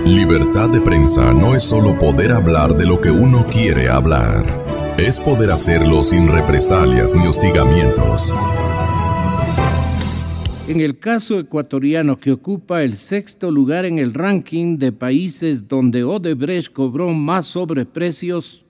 Libertad de prensa no es solo poder hablar de lo que uno quiere hablar. Es poder hacerlo sin represalias ni hostigamientos. En el caso ecuatoriano, que ocupa el 6º lugar en el ranking de países donde Odebrecht cobró más sobreprecios,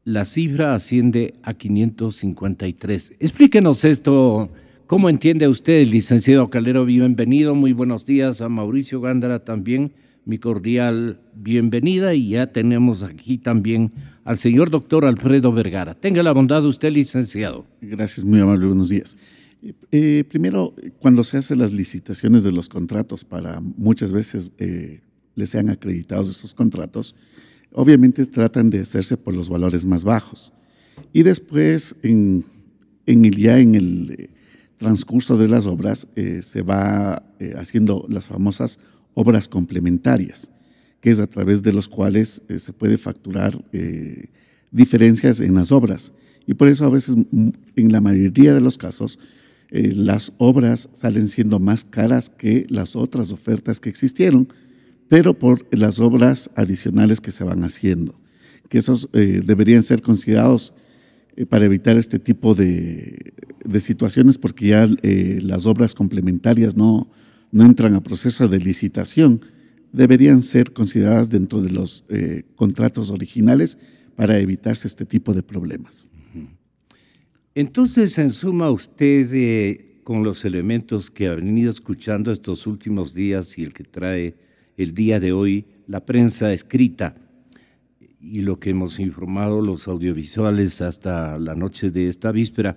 la cifra asciende a 553. Explíquenos esto. ¿Cómo entiende usted, licenciado Calero? Bienvenido. Muy buenos días. A Mauricio Gándara también, mi cordial bienvenida. Y ya tenemos aquí también al señor doctor Alfredo Vergara. Tenga la bondad usted, licenciado. Gracias, muy amable. Buenos días. Primero, cuando se hacen las licitaciones de los contratos, para muchas veces les sean acreditados esos contratos, obviamente tratan de hacerse por los valores más bajos. Y después, en el transcurso de las obras, se va haciendo las famosas obras complementarias, que es a través de los cuales se puede facturar diferencias en las obras. Y por eso a veces, en la mayoría de los casos, las obras salen siendo más caras que las otras ofertas que existieron, pero por las obras adicionales que se van haciendo, que esos deberían ser considerados para evitar este tipo de situaciones, porque ya las obras complementarias no entran a proceso de licitación, deberían ser consideradas dentro de los contratos originales para evitarse este tipo de problemas. Entonces, en suma, usted, con los elementos que ha venido escuchando estos últimos días y el que trae el día de hoy, la prensa escrita y lo que hemos informado, los audiovisuales hasta la noche de esta víspera,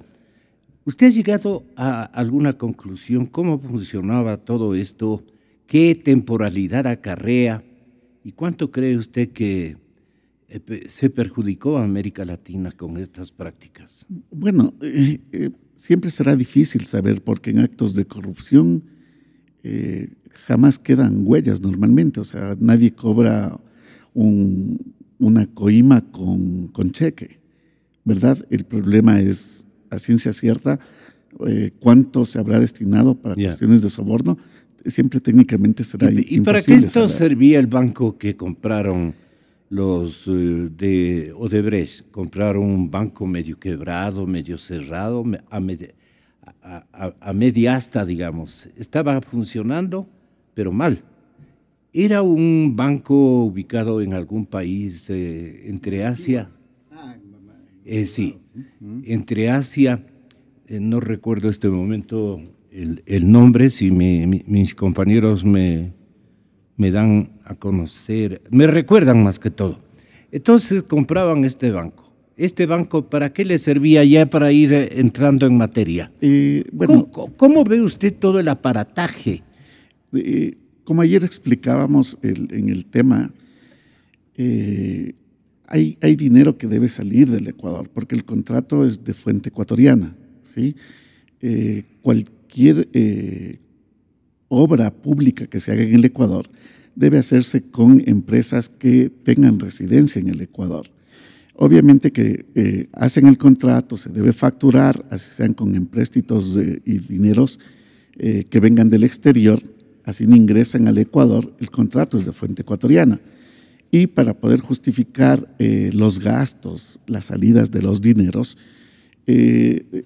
¿usted ha llegado a alguna conclusión? ¿Cómo funcionaba todo esto? ¿Qué temporalidad acarrea? ¿Y cuánto cree usted que se perjudicó a América Latina con estas prácticas? Bueno, siempre será difícil saber, porque en actos de corrupción jamás quedan huellas normalmente. O sea, nadie cobra una coima con cheque, ¿verdad? El problema es, a ciencia cierta, cuánto se habrá destinado para cuestiones de soborno. Siempre técnicamente será imposible. ¿Y para qué entonces servía el banco que compraron los de Odebrecht? Compraron un banco medio quebrado, medio cerrado, a media asta, digamos. Estaba funcionando, pero mal. ¿Era un banco ubicado en algún país entre Asia? Sí, entre Asia, no recuerdo este momento el nombre, si mis compañeros me dan a conocer, me recuerdan más que todo. Entonces compraban este banco. ¿Este banco para qué le servía, ya para ir entrando en materia? Bueno, ¿Cómo ve usted todo el aparataje? Como ayer explicábamos en el tema, hay dinero que debe salir del Ecuador, porque el contrato es de fuente ecuatoriana, ¿sí? Cualquier obra pública que se haga en el Ecuador debe hacerse con empresas que tengan residencia en el Ecuador. Obviamente que hacen el contrato, se debe facturar, así sean con empréstitos y dineros que vengan del exterior, así no ingresan al Ecuador, el contrato es de fuente ecuatoriana. Y para poder justificar los gastos, las salidas de los dineros,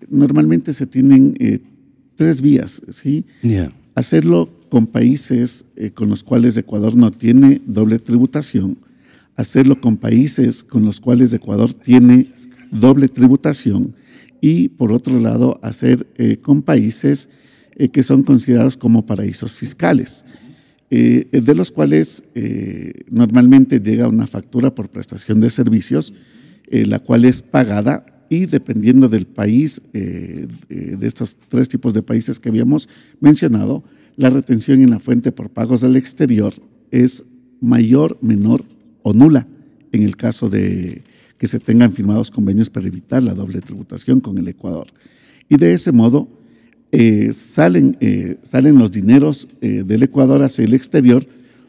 normalmente se tienen 3 vías, ¿sí? Hacerlo con países con los cuales Ecuador no tiene doble tributación, hacerlo con países con los cuales Ecuador tiene doble tributación y, por otro lado, hacer con países que son considerados como paraísos fiscales, de los cuales normalmente llega una factura por prestación de servicios, la cual es pagada, y dependiendo del país, de estos 3 tipos de países que habíamos mencionado, la retención en la fuente por pagos del exterior es mayor, menor o nula en el caso de que se tengan firmados convenios para evitar la doble tributación con el Ecuador. Y de ese modo salen los dineros del Ecuador hacia el exterior,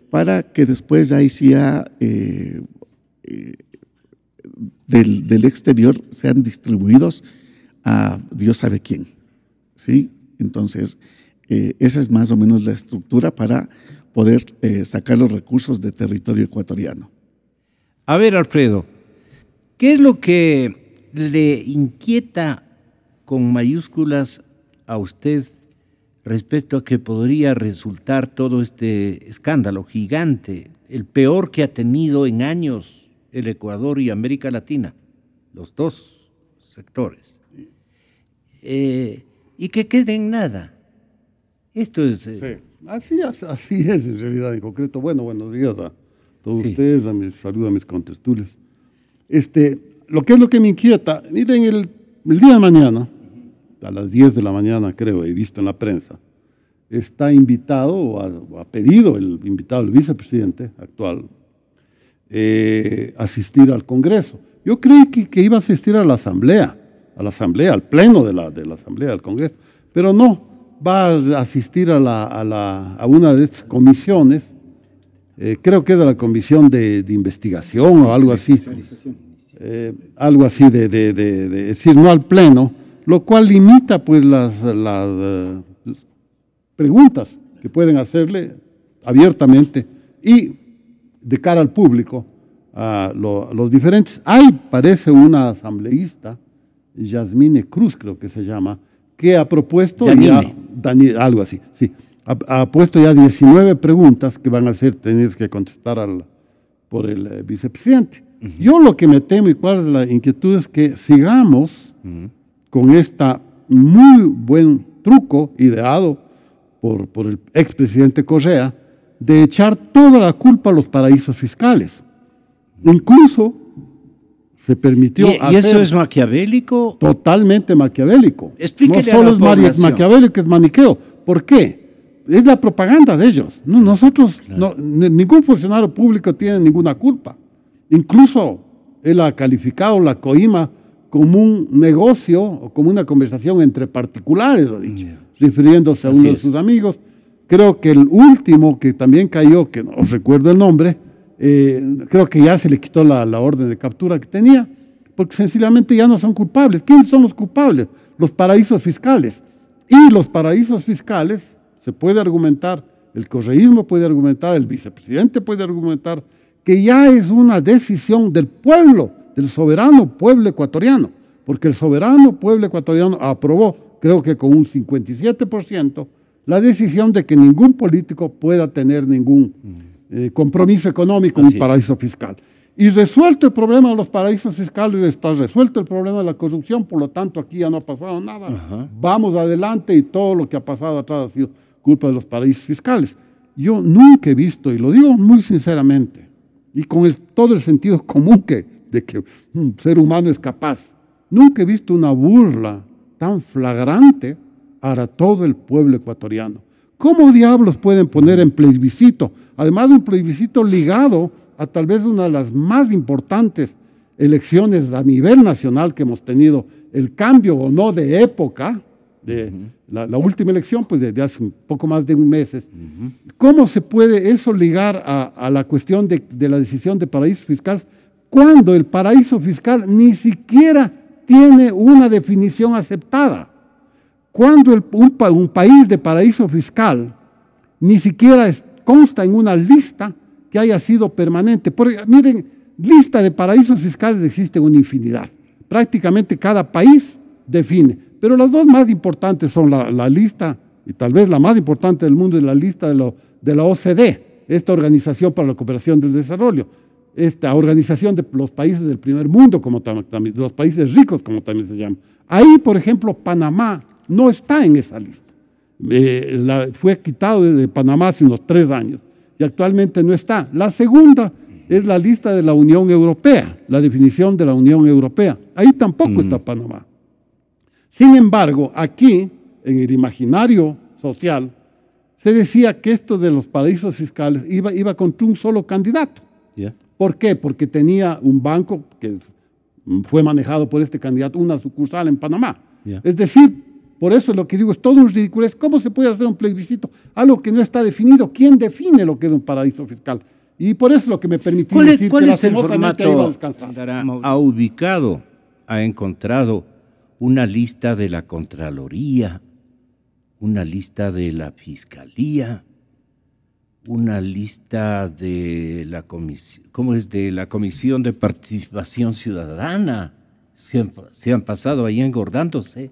para que después ahí sí del exterior sean distribuidos a Dios sabe quién, ¿sí? Entonces, esa es más o menos la estructura para poder sacar los recursos de territorio ecuatoriano. A ver, Alfredo, ¿qué es lo que le inquieta con mayúsculas a usted respecto a que podría resultar todo este escándalo gigante, el peor que ha tenido en años el Ecuador y América Latina, los dos sectores, y que quede en nada? Esto es... Sí, así es en realidad, en concreto. Bueno, buenos días a todos ustedes, saludo a mis contertulios. Lo que me inquieta, miren, el día de mañana, a las 10 de la mañana creo, he visto en la prensa, está invitado, o ha pedido el invitado, el vicepresidente actual, asistir al Congreso. Yo creí que iba a asistir a la asamblea, al pleno de la asamblea del Congreso, pero no, va a asistir a una de estas comisiones, creo que es de la comisión de investigación o algo así, de decir no al pleno, lo cual limita pues las preguntas que pueden hacerle abiertamente y de cara al público a los diferentes. Parece una asambleísta, Yasmine Cruz creo que se llama, que ha propuesto algo así, sí, ha puesto ya 19 preguntas que van a ser tenidas que contestar por el vicepresidente. Yo lo que me temo y cuál es la inquietud es que sigamos con esta muy buen truco ideado por el expresidente Correa de echar toda la culpa a los paraísos fiscales. Incluso se permitió hacer... ¿Y eso es maquiavélico? Totalmente maquiavélico. Explíquele no solo es maquiavélico, es maniqueo. ¿Por qué? Es la propaganda de ellos. No, nosotros, ningún funcionario público tiene ninguna culpa. Incluso él ha calificado la coima como un negocio o como una conversación entre particulares, lo dicho, refiriéndose a uno de sus amigos. Creo que el último que también cayó, que no recuerdo el nombre, creo que ya se le quitó la orden de captura que tenía, porque sencillamente ya no son culpables. ¿Quiénes son los culpables? Los paraísos fiscales. Y los paraísos fiscales, se puede argumentar, el correísmo puede argumentar, el vicepresidente puede argumentar, que ya es una decisión del pueblo, del soberano pueblo ecuatoriano, porque el soberano pueblo ecuatoriano aprobó, creo que con un 57%, la decisión de que ningún político pueda tener ningún compromiso económico en un paraíso fiscal. Y resuelto el problema de los paraísos fiscales, está resuelto el problema de la corrupción, por lo tanto aquí ya no ha pasado nada. Vamos adelante y todo lo que ha pasado atrás ha sido culpa de los paraísos fiscales. Yo nunca he visto, y lo digo muy sinceramente, y con todo el sentido común de que un ser humano es capaz, nunca he visto una burla tan flagrante para todo el pueblo ecuatoriano. ¿Cómo diablos pueden poner en plebiscito, además de un plebiscito ligado a tal vez una de las más importantes elecciones a nivel nacional que hemos tenido, el cambio o no de época, de la última elección, pues desde hace un poco más de un mes? ¿Cómo se puede eso ligar a la cuestión de la decisión de paraísos fiscales cuando el paraíso fiscal ni siquiera tiene una definición aceptada? Cuando un país de paraíso fiscal ni siquiera consta en una lista que haya sido permanente. Porque, miren, lista de paraísos fiscales existe una infinidad. Prácticamente cada país define. Pero las dos más importantes son la lista, y tal vez la más importante del mundo es la lista de la OCDE, esta Organización para la Cooperación del Desarrollo, esta organización de los países del primer mundo, como también, de los países ricos, como también se llama. Ahí, por ejemplo, Panamá no está en esa lista. Fue quitado de Panamá hace unos 3 años y actualmente no está. La segunda es la lista de la Unión Europea, la definición de la Unión Europea. Ahí tampoco está Panamá. Sin embargo, aquí, en el imaginario social, se decía que esto de los paraísos fiscales iba contra un solo candidato. ¿Por qué? Porque tenía un banco que fue manejado por este candidato, una sucursal en Panamá. Es decir, por eso lo que digo es todo un ridículo. ¿Cómo se puede hacer un plebiscito? Algo que no está definido. ¿Quién define lo que es un paraíso fiscal? Y por eso lo que me permitió decir que lastimosamente iba a descansar. Ha ubicado, ha encontrado una lista de la Contraloría, una lista de la Fiscalía, una lista de la comisión, ¿cómo es? De la Comisión de Participación Ciudadana. Se han pasado ahí engordándose.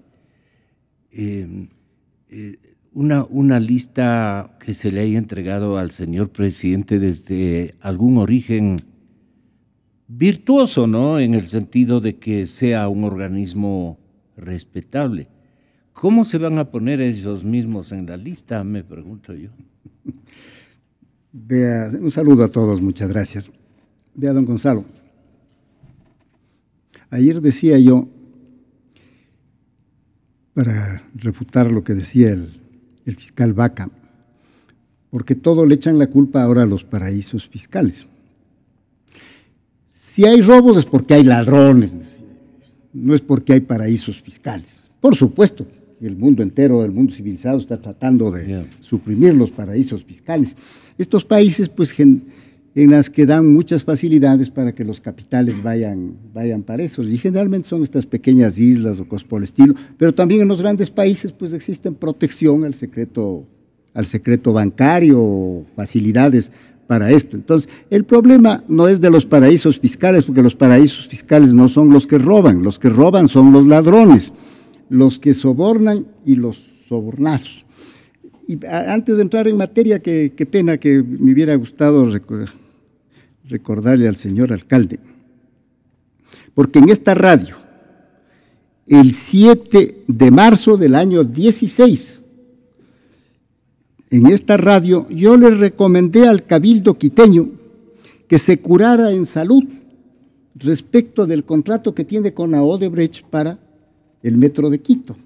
Una lista que se le haya entregado al señor presidente desde algún origen virtuoso, ¿no? En el sentido de que sea un organismo respetable. ¿Cómo se van a poner ellos mismos en la lista? Me pregunto yo. Vea, un saludo a todos, muchas gracias. Vea, don Gonzalo, ayer decía yo, para refutar lo que decía el fiscal Vaca, porque todo le echan la culpa ahora a los paraísos fiscales. Si hay robos es porque hay ladrones, no es porque hay paraísos fiscales. Por supuesto, el mundo entero, el mundo civilizado está tratando de suprimir los paraísos fiscales. Estos países, pues, en las que dan muchas facilidades para que los capitales vayan para esos, y generalmente son estas pequeñas islas o cosas por el estilo, pero también en los grandes países, pues, existen protección al secreto bancario, facilidades para esto. Entonces, el problema no es de los paraísos fiscales, porque los paraísos fiscales no son los que roban son los ladrones, los que sobornan y los sobornados. Y antes de entrar en materia, qué pena que me hubiera gustado recordarle al señor alcalde, porque en esta radio, el 7 de marzo del año 16, en esta radio yo le recomendé al Cabildo quiteño que se curara en salud respecto del contrato que tiene con la Odebrecht para el Metro de Quito.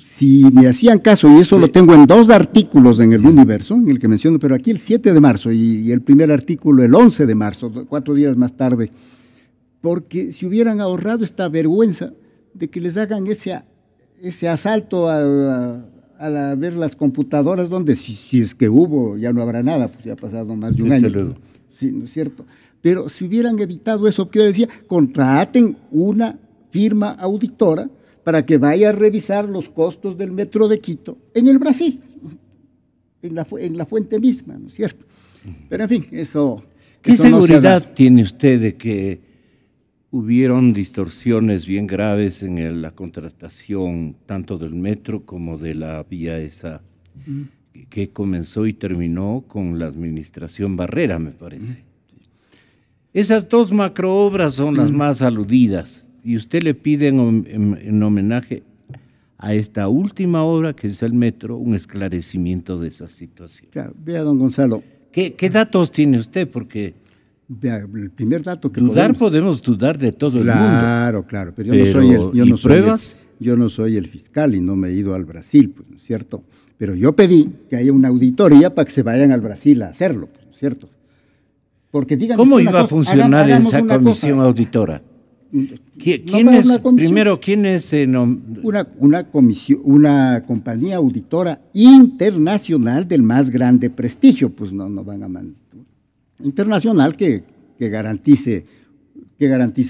Si me hacían caso, y eso lo tengo en 2 artículos en el Universo, en el que menciono, pero aquí el 7 de marzo y el primer artículo el 11 de marzo, 4 días más tarde, porque si hubieran ahorrado esta vergüenza de que les hagan ese asalto a ver las computadoras, donde si es que hubo, ya no habrá nada, pues ya ha pasado más de un año. Luego. Sí, ¿no es cierto? Pero si hubieran evitado eso, que yo decía, contraten una firma auditora para que vaya a revisar los costos del Metro de Quito en el Brasil, en la fuente misma, ¿no es cierto? Pero en fin, eso... ¿Qué eso seguridad no tiene usted de que hubieron distorsiones bien graves en la contratación tanto del metro como de la vía esa que comenzó y terminó con la administración Barrera, me parece? Esas 2 macroobras son las más aludidas. Y usted le pide en homenaje a esta última obra, que es el metro, un esclarecimiento de esa situación. Claro, vea, don Gonzalo. ¿Qué datos tiene usted? Porque vea, el primer dato que podemos dudar de todo el mundo. Claro, pero yo no soy el fiscal y no me he ido al Brasil, pues, ¿no es cierto? Pero yo pedí que haya una auditoría para que se vayan al Brasil a hacerlo, pues, ¿no es cierto? Porque digan ¿Cómo iba a funcionar esa comisión auditora? ¿Quién es una compañía auditora internacional del más grande prestigio? Pues no van a mandar. Internacional que garantice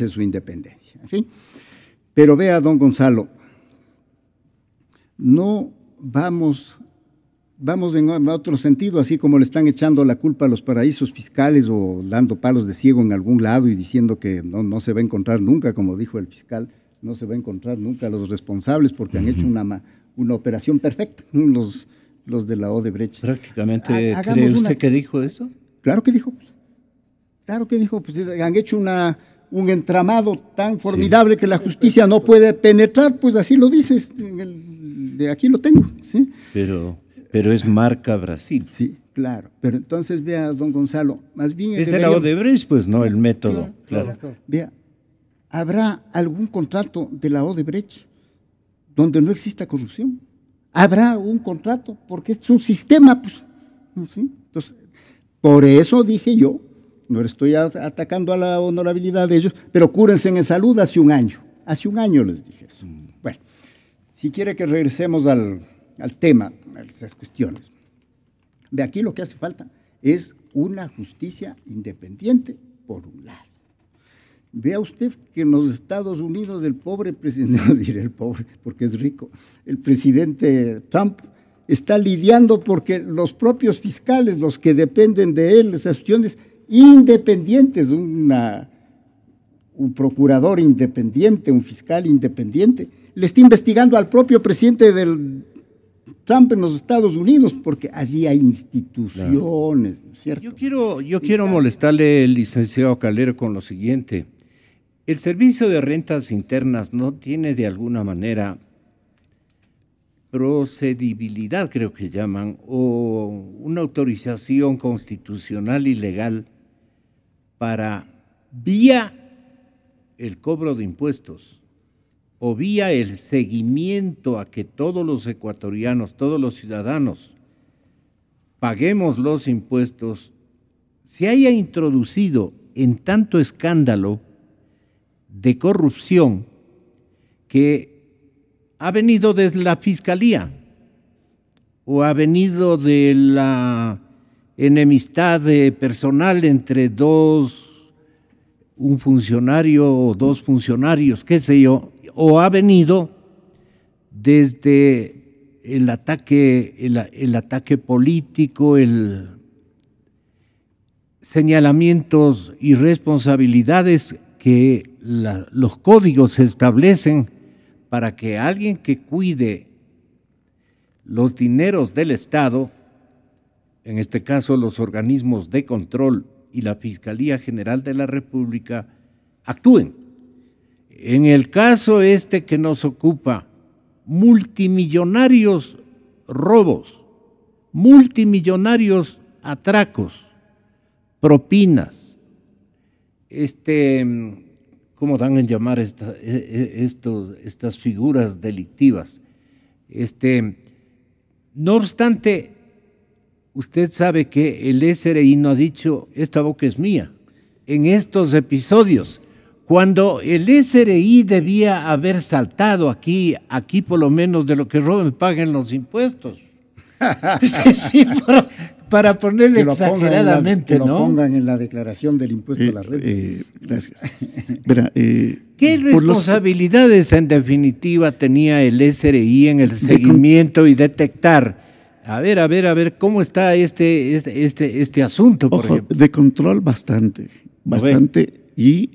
su independencia. En fin. Pero vea, don Gonzalo, no vamos en otro sentido, así como le están echando la culpa a los paraísos fiscales o dando palos de ciego en algún lado y diciendo que no se va a encontrar nunca, como dijo el fiscal, no se va a encontrar nunca a los responsables porque han hecho una operación perfecta, los de la Odebrecht. Prácticamente, ¿cree usted que dijo eso? Claro que dijo, pues han hecho un entramado tan formidable que la justicia no puede penetrar, pues así lo dices, de aquí lo tengo, ¿sí? Pero es marca Brasil. Sí, claro. Pero entonces, vea, don Gonzalo, más bien... Es de la Odebrecht, pues, no el método. Claro. Vea, ¿habrá algún contrato de la Odebrecht donde no exista corrupción? ¿Habrá un contrato? Porque es un sistema, pues. ¿Sí? Entonces, por eso dije yo, no estoy atacando a la honorabilidad de ellos, pero cúrense en salud hace un año. Hace un año les dije eso. Bueno, si quiere que regresemos al tema, a esas cuestiones. De aquí lo que hace falta es una justicia independiente, por un lado. Vea usted que en los Estados Unidos el pobre presidente, no diré el pobre porque es rico, el presidente Trump está lidiando porque los propios fiscales, los que dependen de él, esas cuestiones independientes, un procurador independiente, un fiscal independiente, le está investigando al propio presidente del Trump en los Estados Unidos, porque allí hay instituciones, ¿no es cierto? Yo quiero molestarle, licenciado Calero, con lo siguiente. El Servicio de Rentas Internas no tiene de alguna manera procedibilidad, creo que llaman, o una autorización constitucional y legal para, vía el cobro de impuestos o vía el seguimiento a que todos los ecuatorianos, todos los ciudadanos paguemos los impuestos, se haya introducido en tanto escándalo de corrupción que ha venido desde la Fiscalía o ha venido de la enemistad personal entre un funcionario o dos funcionarios, qué sé yo, o ha venido desde el ataque político, señalamientos y responsabilidades que los códigos establecen para que alguien que cuide los dineros del Estado, en este caso los organismos de control y la Fiscalía General de la República, actúen. En el caso que nos ocupa, multimillonarios robos, multimillonarios atracos, propinas, ¿cómo dan en llamar estas figuras delictivas? No obstante, usted sabe que el SRI no ha dicho, esta boca es mía, en estos episodios, cuando el SRI debía haber saltado aquí por lo menos de lo que roben paguen los impuestos. Sí, para ponerle exageradamente, ¿no? Que lo pongan en la declaración del impuesto a la renta. Gracias. Verá, ¿qué responsabilidades en definitiva tenía el SRI en el seguimiento y detectar? A ver, ¿cómo está este asunto, por ejemplo? De control bastante, y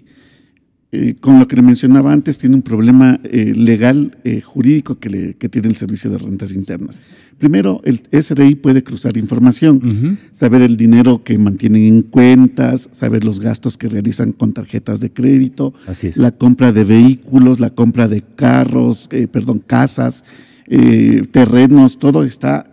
con lo que le mencionaba antes, tiene un problema legal, jurídico que tiene el Servicio de Rentas Internas. Primero, el SRI puede cruzar información, saber el dinero que mantienen en cuentas, saber los gastos que realizan con tarjetas de crédito, la compra de vehículos, la compra de casas, terrenos, todo está,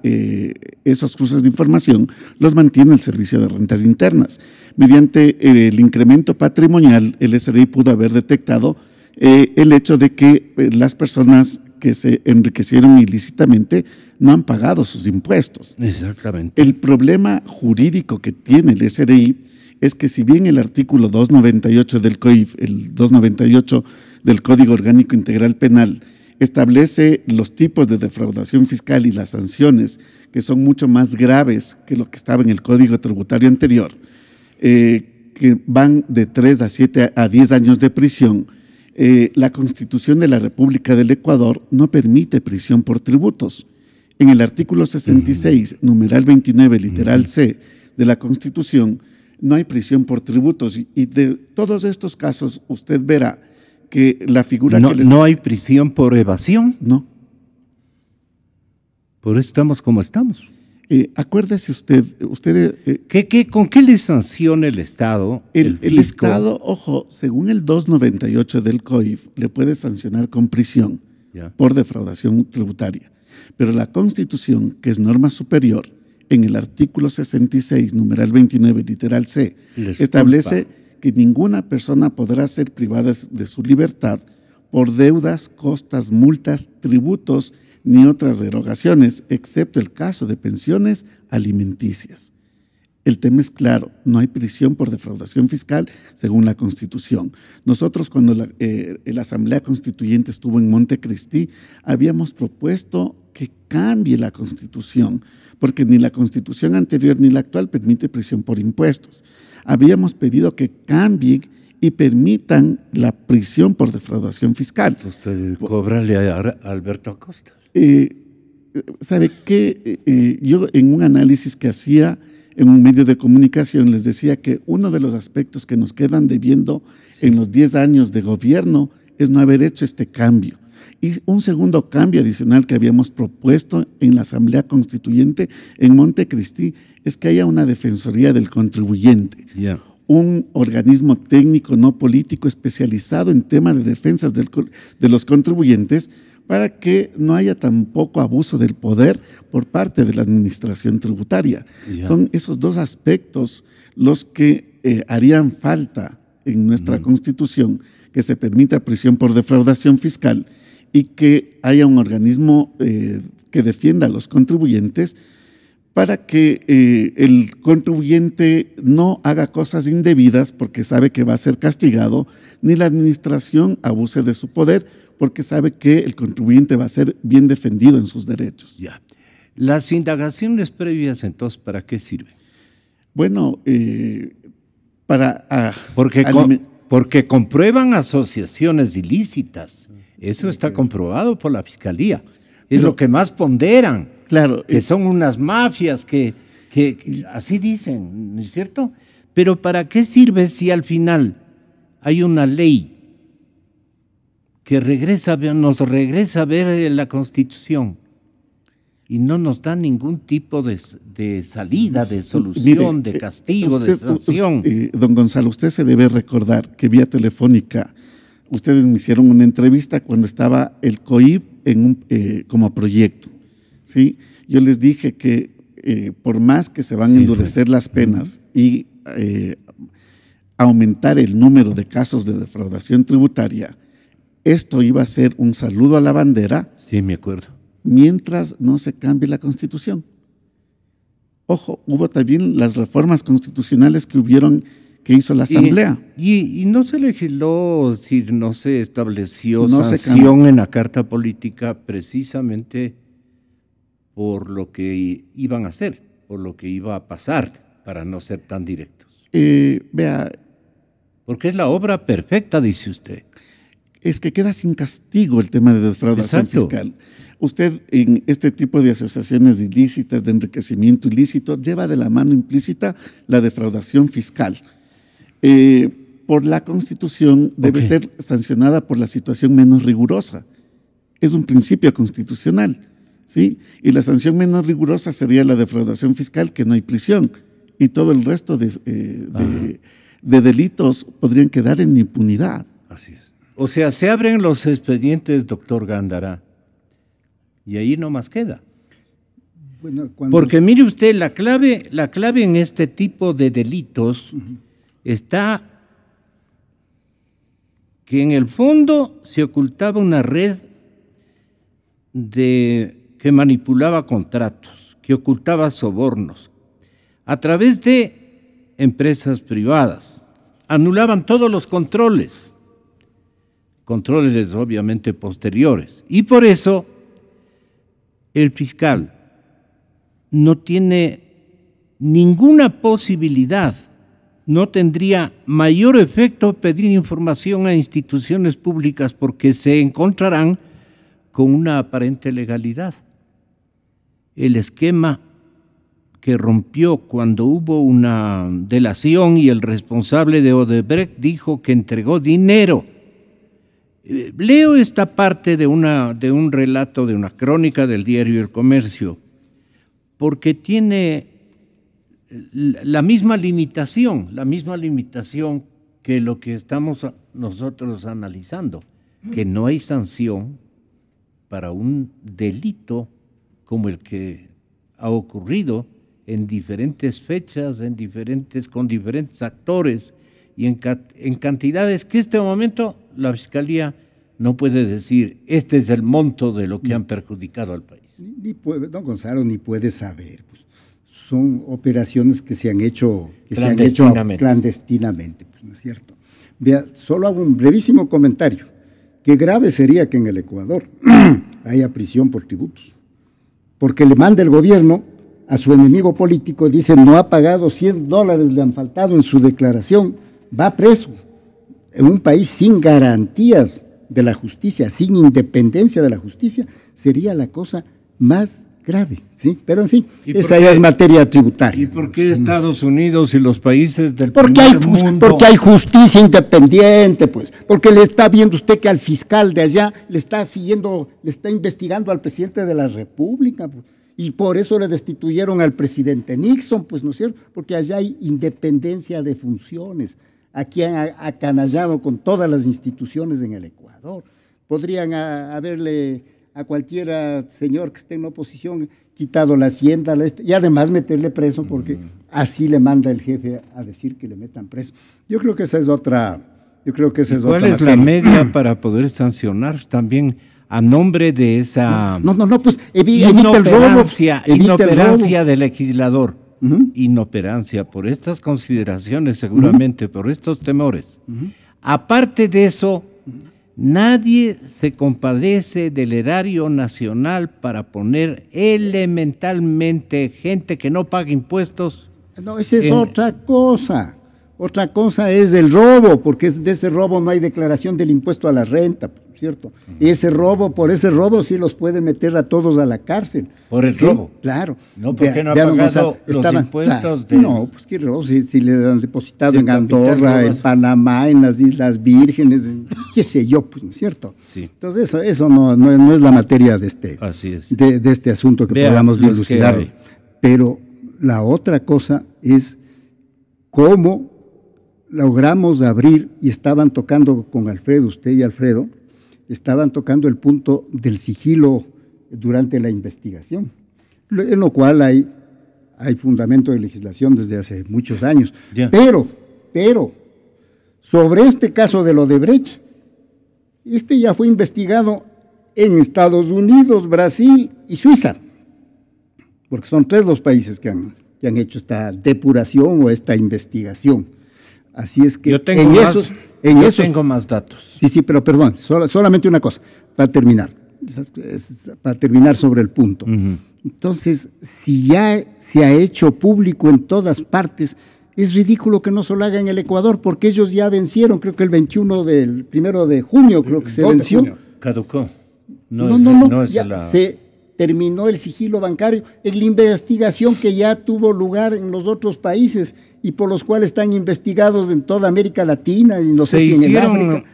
esos cruces de información los mantiene el Servicio de Rentas Internas. Mediante el incremento patrimonial, el SRI pudo haber detectado el hecho de que las personas que se enriquecieron ilícitamente no han pagado sus impuestos. Exactamente. El problema jurídico que tiene el SRI es que si bien el artículo 298 del COIF, el 298 del Código Orgánico Integral Penal, establece los tipos de defraudación fiscal y las sanciones que son mucho más graves que lo que estaba en el Código Tributario anterior, que van de 3 a 7 a 10 años de prisión, la Constitución de la República del Ecuador no permite prisión por tributos. En el artículo 66, numeral 29, literal C de la Constitución, no hay prisión por tributos y de todos estos casos usted verá que la figura no, ¿no hay prisión por evasión? No. Por eso estamos como estamos. Acuérdese usted ¿Con qué le sanciona el Estado? El Estado, ojo, según el 298 del COIF, le puede sancionar con prisión por defraudación tributaria. Pero la Constitución, que es norma superior, en el artículo 66, numeral 29, literal C, establece que ninguna persona podrá ser privada de su libertad por deudas, costas, multas, tributos ni otras derogaciones, excepto el caso de pensiones alimenticias. El tema es claro, no hay prisión por defraudación fiscal según la Constitución. Nosotros cuando la Asamblea Constituyente estuvo en Montecristi, habíamos propuesto que cambie la Constitución, porque ni la Constitución anterior ni la actual permite prisión por impuestos. Habíamos pedido que cambien y permitan la prisión por defraudación fiscal. Usted cóbrale a Alberto Acosta. ¿sabe qué? Yo en un análisis que hacía en un medio de comunicación les decía que uno de los aspectos que nos quedan debiendo en los 10 años de gobierno es no haber hecho este cambio. Y un segundo cambio adicional que habíamos propuesto en la Asamblea Constituyente en Montecristi es que haya una Defensoría del Contribuyente, un organismo técnico no político especializado en temas de defensas de los contribuyentes, para que no haya tampoco abuso del poder por parte de la administración tributaria. Son esos dos aspectos los que harían falta en nuestra Constitución, que se permita prisión por defraudación fiscal y que haya un organismo que defienda a los contribuyentes para que el contribuyente no haga cosas indebidas porque sabe que va a ser castigado, ni la administración abuse de su poder porque sabe que el contribuyente va a ser bien defendido en sus derechos. Ya. Las indagaciones previas, entonces, ¿para qué sirven? Bueno, para... Porque comprueban asociaciones ilícitas. Eso está comprobado por la Fiscalía. Es lo que más ponderan. Claro. Que son unas mafias que así dicen, ¿no es cierto? Pero ¿para qué sirve si al final hay una ley que nos regresa a ver la Constitución y no nos da ningún tipo de salida, de solución, de castigo, de sanción? Don Gonzalo, usted se debe recordar que vía telefónica ustedes me hicieron una entrevista cuando estaba el COIP como proyecto, ¿sí? Yo les dije que por más que se van a endurecer las penas y aumentar el número de casos de defraudación tributaria, esto iba a ser un saludo a la bandera. Sí, me acuerdo. Mientras no se cambie la Constitución. Ojo, hubo también las reformas constitucionales que hizo la Asamblea. Y no se legisló, si no se estableció sanción en la Carta Política precisamente por lo que iban a hacer, por lo que iba a pasar, para no ser tan directos. Vea. Porque es la obra perfecta, dice usted. Es que queda sin castigo el tema de defraudación fiscal. Usted en este tipo de asociaciones ilícitas, de enriquecimiento ilícito, lleva de la mano implícita la defraudación fiscal. Por la Constitución debe ser sancionada por la situación menos rigurosa. Es un principio constitucional, ¿sí? Y la sanción menos rigurosa sería la defraudación fiscal, que no hay prisión, y todo el resto de delitos podrían quedar en impunidad. Así es. O sea, se abren los expedientes, doctor Gándara, y ahí no más queda. Bueno, porque mire usted, la clave en este tipo de delitos está que en el fondo se ocultaba una red que manipulaba contratos, que ocultaba sobornos, a través de empresas privadas. Anulaban todos los controles obviamente posteriores. Y por eso el fiscal no tiene ninguna posibilidad, no tendría mayor efecto pedir información a instituciones públicas porque se encontrarán con una aparente legalidad. El esquema que rompió cuando hubo una delación y el responsable de Odebrecht dijo que entregó dinero. Leo esta parte de un relato, de una crónica del diario El Comercio, porque tiene la misma limitación que lo que estamos nosotros analizando, que no hay sanción para un delito como el que ha ocurrido en diferentes fechas, con diferentes actores y en cantidades que en este momento la Fiscalía no puede decir, este es el monto de lo que han perjudicado al país. Don Gonzalo, ni puede saber. Pues, son operaciones que se han hecho clandestinamente, pues, ¿no es cierto? Vea, solo hago un brevísimo comentario. Qué grave sería que en el Ecuador haya prisión por tributos, porque le manda el gobierno a su enemigo político, dice, no ha pagado $100, le han faltado en su declaración, va preso. En un país sin garantías de la justicia, sin independencia de la justicia, sería la cosa más grave, ¿sí? Pero en fin, ¿Y esa por qué? ya es materia tributaria. ¿Y por qué Estados Unidos y los países del Porque hay, primer mundo? porque hay justicia independiente, pues. Porque le está viendo usted que al fiscal de allá le está siguiendo, le está investigando al presidente de la República, pues. Y por eso le destituyeron al presidente Nixon, pues, ¿no es cierto? Porque allá hay independencia de funciones. Aquí han acanallado con todas las instituciones en el Ecuador. Podrían haberle a cualquiera señor que esté en la oposición quitado la hacienda y además meterle preso porque así le manda el jefe a decir que le metan preso. Yo creo que esa es otra. Yo creo que esa es otra. ¿Cuál es la media para poder sancionar también a nombre de esa No, pues evite el robo. Inoperancia del legislador? Inoperancia por estas consideraciones, seguramente, por estos temores. Aparte de eso, nadie se compadece del erario nacional para poner elementalmente gente que no paga impuestos. No, esa es otra cosa. Otra cosa es el robo, porque de ese robo no hay declaración del impuesto a la renta, ¿cierto? Y por ese robo sí los pueden meter a todos a la cárcel. ¿Por el robo? Claro. No, porque no ha pagado los impuestos. Claro, no, pues qué robo, si le han depositado en Andorra, en Panamá, en las Islas Vírgenes, qué sé yo, pues, ¿no es cierto? Sí. Entonces eso no es la materia de este asunto que podamos dilucidar. Pero la otra cosa es cómo logramos abrir, y estaban tocando con Alfredo, usted y Alfredo, estaban tocando el punto del sigilo durante la investigación, en lo cual hay fundamento de legislación desde hace muchos años. Yeah. Pero, sobre este caso de Odebrecht, ya fue investigado en Estados Unidos, Brasil y Suiza, porque son 3 los países que han hecho esta depuración o esta investigación. Así es que yo tengo más datos. Sí, pero perdón, solamente una cosa, para terminar sobre el punto. Entonces, si ya se ha hecho público en todas partes, es ridículo que no se lo haga en el Ecuador, porque ellos ya vencieron, creo que el 1 de junio, creo que se venció. Caducó. Se terminó el sigilo bancario en la investigación que ya tuvo lugar en los otros países y por los cuales están investigados en toda América Latina y no sé si en el África.